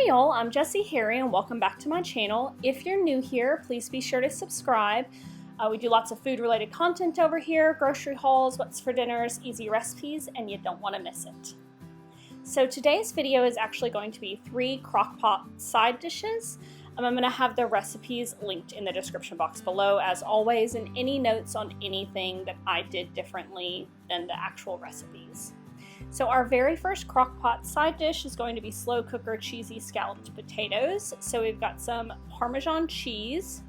Hey all, I'm Jessi Harry and welcome back to my channel. If you're new here, please be sure to subscribe. We do lots of food related content over here, grocery hauls, what's for dinners, easy recipes, and you don't want to miss it. So today's video is actually going to be 3 Crockpot side dishes. I'm going to have the recipes linked in the description box below as always, and any notes on anything that I did differently than the actual recipes. So our very first Crockpot side dish is going to be slow cooker cheesy scalloped potatoes. So we've got some Parmesan cheese.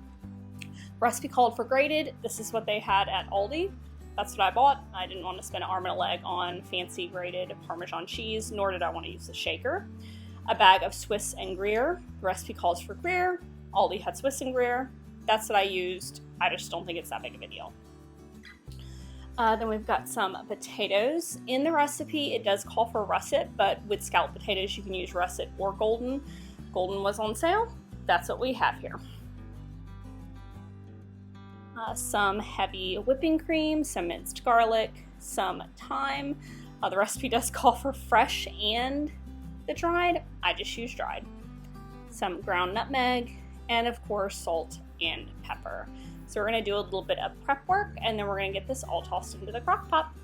Recipe called for grated. This is what they had at Aldi. That's what I bought. I didn't want to spend an arm and a leg on fancy grated Parmesan cheese, nor did I want to use the shaker. A bag of Swiss and Gruyere. The recipe calls for Gruyere. Aldi had Swiss and Gruyere. That's what I used. I just don't think it's that big of a deal. Then we've got some potatoes. In the recipe, it does call for russet, but with scalloped potatoes, you can use russet or golden. Golden was on sale. That's what we have here. Some heavy whipping cream, some minced garlic, some thyme. The recipe does call for fresh and the dried. I just use dried. Some ground nutmeg, and of course, salt and pepper. So we're going to do a little bit of prep work, and then we're going to get this all tossed into the crock pot.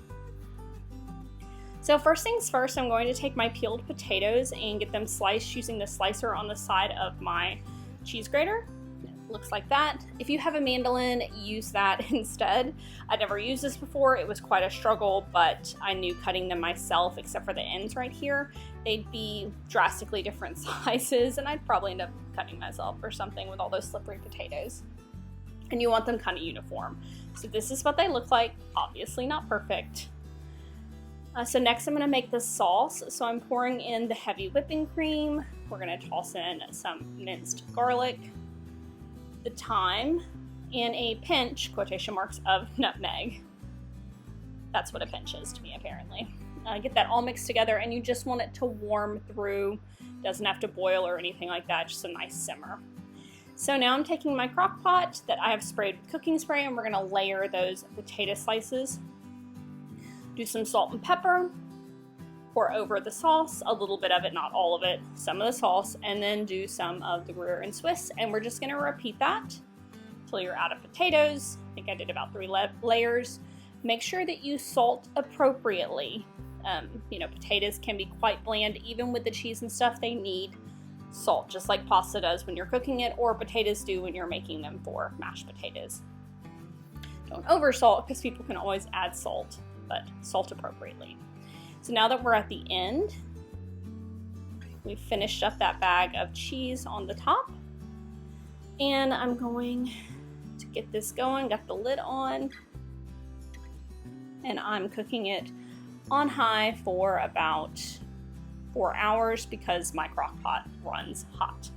So first things first, I'm going to take my peeled potatoes and get them sliced using the slicer on the side of my cheese grater. It looks like that. If you have a mandolin, use that instead. I'd never used this before. It was quite a struggle, but I knew cutting them myself, except for the ends right here, they'd be drastically different sizes, and I'd probably end up cutting myself or something with all those slippery potatoes. And you want them kind of uniform. So this is what they look like, obviously not perfect. So next I'm going to make the sauce. So I'm pouring in the heavy whipping cream. We're going to toss in some minced garlic, the thyme, and a pinch, quotation marks, of nutmeg. That's what a pinch is to me, apparently. Get that all mixed together, and you just want it to warm through. Doesn't have to boil or anything like that, just a nice simmer. So now I'm taking my crock pot that I have sprayed with cooking spray, and we're going to layer those potato slices. Do some salt and pepper. Pour over the sauce, a little bit of it, not all of it, some of the sauce, and then do some of the Gruyere and Swiss, and we're just going to repeat that until you're out of potatoes. I think I did about 3 layers. Make sure that you salt appropriately. Potatoes can be quite bland. Even with the cheese and stuff, they need salt, just like pasta does when you're cooking it, or potatoes do when you're making them for mashed potatoes. Don't over salt, because people can always add salt, but salt appropriately. So now that we're at the end, we've finished up that bag of cheese on the top, and I'm going to get this going. Got the lid on, and I'm cooking it on high for about 4 hours because my crock pot runs hot.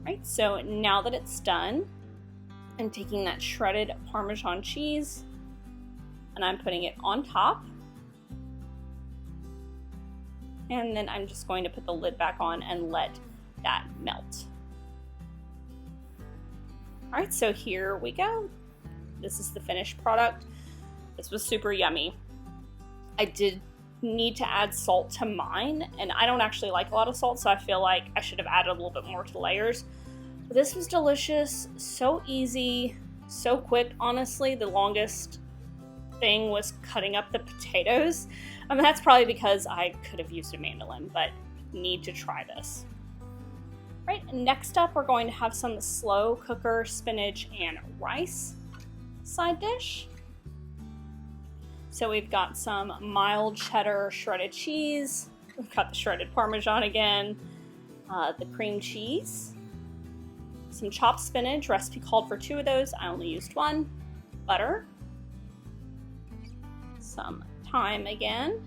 Right, so now that it's done, I'm taking that shredded Parmesan cheese and I'm putting it on top. And then I'm just going to put the lid back on and let that melt. All right, so here we go. This is the finished product. This was super yummy. I did need to add salt to mine, and I don't actually like a lot of salt, so I feel like I should have added a little bit more to the layers. But this was delicious, so easy, so quick. Honestly, the longest thing was cutting up the potatoes. I mean, that's probably because I could have used a mandolin, but need to try this. Right, next up we're going to have some slow cooker spinach and rice side dish. So we've got some mild cheddar shredded cheese. We've got the shredded Parmesan again, the cream cheese, some chopped spinach. Recipe called for 2 of those. I only used 1. Butter, some thyme again,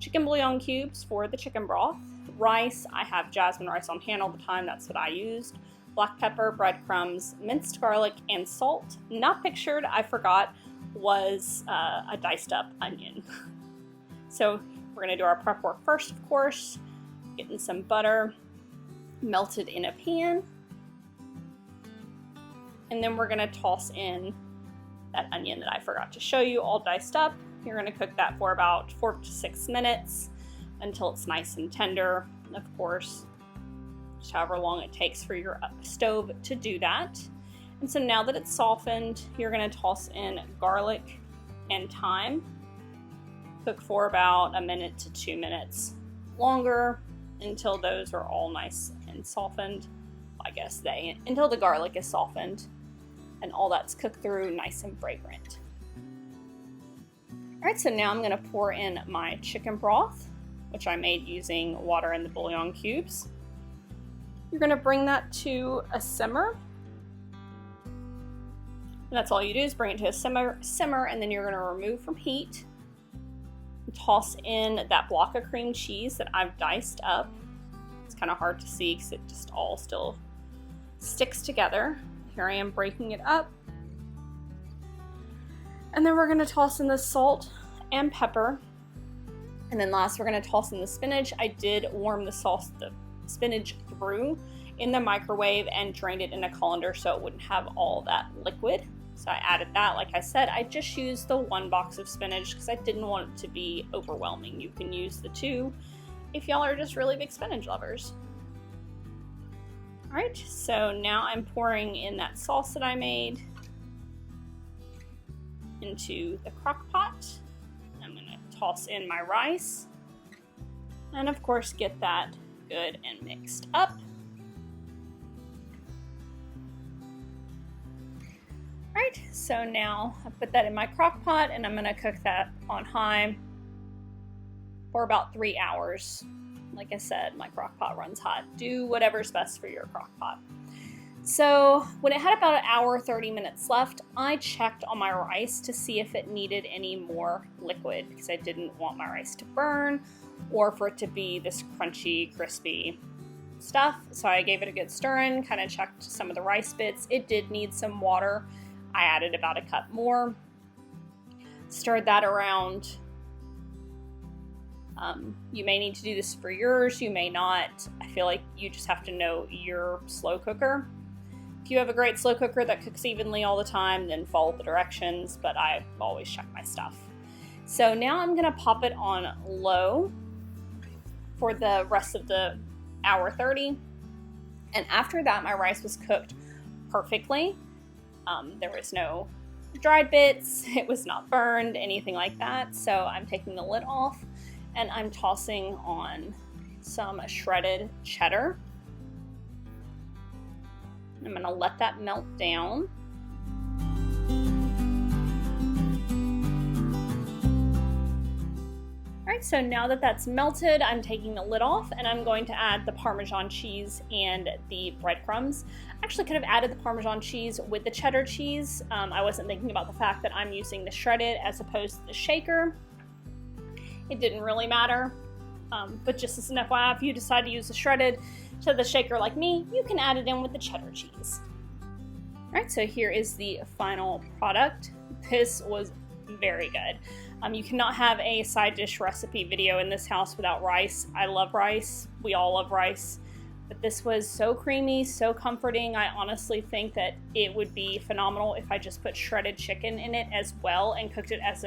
chicken bouillon cubes for the chicken broth, rice. I have jasmine rice on hand all the time. That's what I used. Black pepper, breadcrumbs, minced garlic, and salt. Not pictured, I forgot, was a diced up onion. So we're going to do our prep work first, of course. Getting some butter melted in a pan. And then we're going to toss in that onion that I forgot to show you, all diced up. You're going to cook that for about 4 to 6 minutes until it's nice and tender. And of course, just however long it takes for your stove to do that. And so now that it's softened, you're going to toss in garlic and thyme. Cook for about 1 minute to 2 minutes longer until those are all nice and softened. I guess until the garlic is softened and all that's cooked through nice and fragrant. All right, so now I'm going to pour in my chicken broth, which I made using water and the bouillon cubes. You're going to bring that to a simmer. And that's all you do is bring it to a simmer, and then you're going to remove from heat. Toss in that block of cream cheese that I've diced up. It's kind of hard to see because it just all still sticks together. Here I am breaking it up. And then we're going to toss in the salt and pepper. And then last, we're going to toss in the spinach. I did warm the spinach through in the microwave and drained it in a colander so it wouldn't have all that liquid. So I added that. Like I said, I just used the 1 box of spinach because I didn't want it to be overwhelming. You can use the 2 if y'all are just really big spinach lovers. All right, so now I'm pouring in that sauce that I made into the crock pot. I'm gonna toss in my rice and of course get that good and mixed up. All right, so now I put that in my crock pot and I'm gonna cook that on high for about 3 hours. Like I said, my crock pot runs hot. Do whatever's best for your crock pot. So when it had about 1 hour, 30 minutes left, I checked on my rice to see if it needed any more liquid because I didn't want my rice to burn or for it to be this crunchy, crispy stuff. So I gave it a good stir-in, kind of checked some of the rice bits. It did need some water. I added about 1 cup more. Stirred that around. You may need to do this for yours, you may not. I feel like you just have to know your slow cooker. If you have a great slow cooker that cooks evenly all the time, then follow the directions, but I always check my stuff. So now I'm gonna pop it on low for the rest of the 1:30. And after that, my rice was cooked perfectly. There was no dried bits, it was not burned, anything like that. So I'm taking the lid off and I'm tossing on some shredded cheddar. I'm gonna let that melt down. All right, so now that that's melted, I'm taking the lid off and I'm going to add the Parmesan cheese and the breadcrumbs. I actually could have added the Parmesan cheese with the cheddar cheese. I wasn't thinking about the fact that I'm using the shredded as opposed to the shaker. It didn't really matter, but just as an FYI, if you decide to use the shredded to the shaker like me, you can add it in with the cheddar cheese. All right, so here is the final product. This was very good. You cannot have a side dish recipe video in this house without rice. I love rice. We all love rice. But this was so creamy, so comforting. I honestly think that it would be phenomenal if I just put shredded chicken in it as well and cooked it as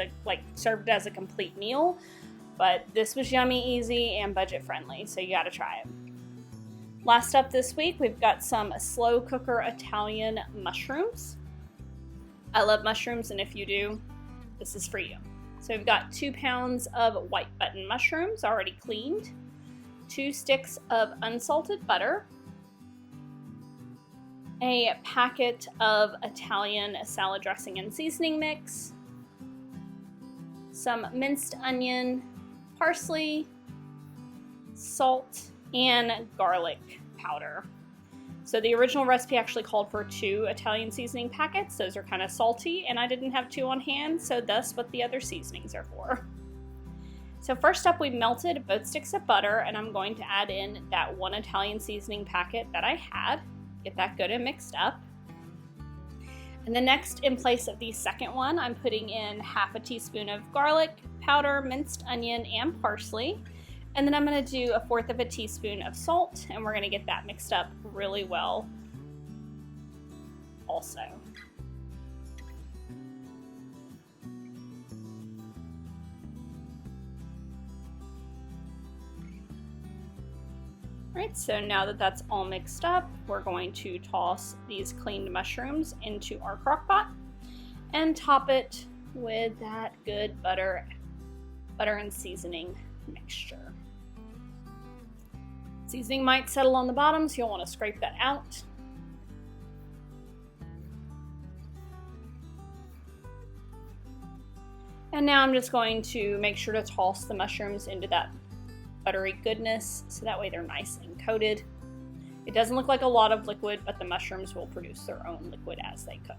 served it as a complete meal. But this was yummy, easy, and budget friendly, so you gotta try it. Last up this week, we've got some slow cooker Italian mushrooms. I love mushrooms, and if you do, this is for you. So we've got 2 pounds of white button mushrooms already cleaned, 2 sticks of unsalted butter, a packet of Italian salad dressing and seasoning mix, some minced onion, parsley, salt, and garlic powder. So the original recipe actually called for 2 Italian seasoning packets. Those are kind of salty, and I didn't have 2 on hand, so thus what the other seasonings are for. So first up, we melted both sticks of butter, and I'm going to add in that 1 Italian seasoning packet that I had. Get that good and mixed up. And then next, in place of the second one, I'm putting in half a teaspoon of garlic powder, minced onion, and parsley. And then I'm going to do 1/4 of a teaspoon of salt, and we're going to get that mixed up really well also. All Alright, so now that that's all mixed up, we're going to toss these cleaned mushrooms into our crock pot and top it with that good butter and seasoning mixture. Seasoning might settle on the bottom, so you'll want to scrape that out. And now I'm just going to make sure to toss the mushrooms into that buttery goodness, so that way they're nice and coated. It doesn't look like a lot of liquid, but the mushrooms will produce their own liquid as they cook.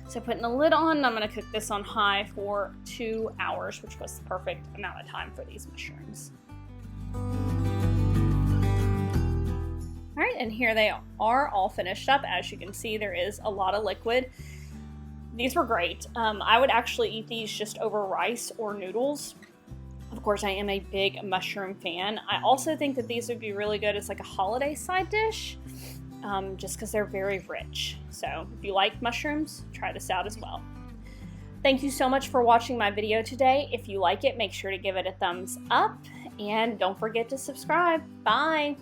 So putting the lid on, I'm going to cook this on high for 2 hours, which was the perfect amount of time for these mushrooms. All right, and here they are all finished up. As you can see, there is a lot of liquid. These were great. I would actually eat these just over rice or noodles. Of course, I am a big mushroom fan. I also think that these would be really good as like a holiday side dish, just because they're very rich. So if you like mushrooms, try this out as well. Thank you so much for watching my video today. If you like it, make sure to give it a thumbs up and don't forget to subscribe. Bye.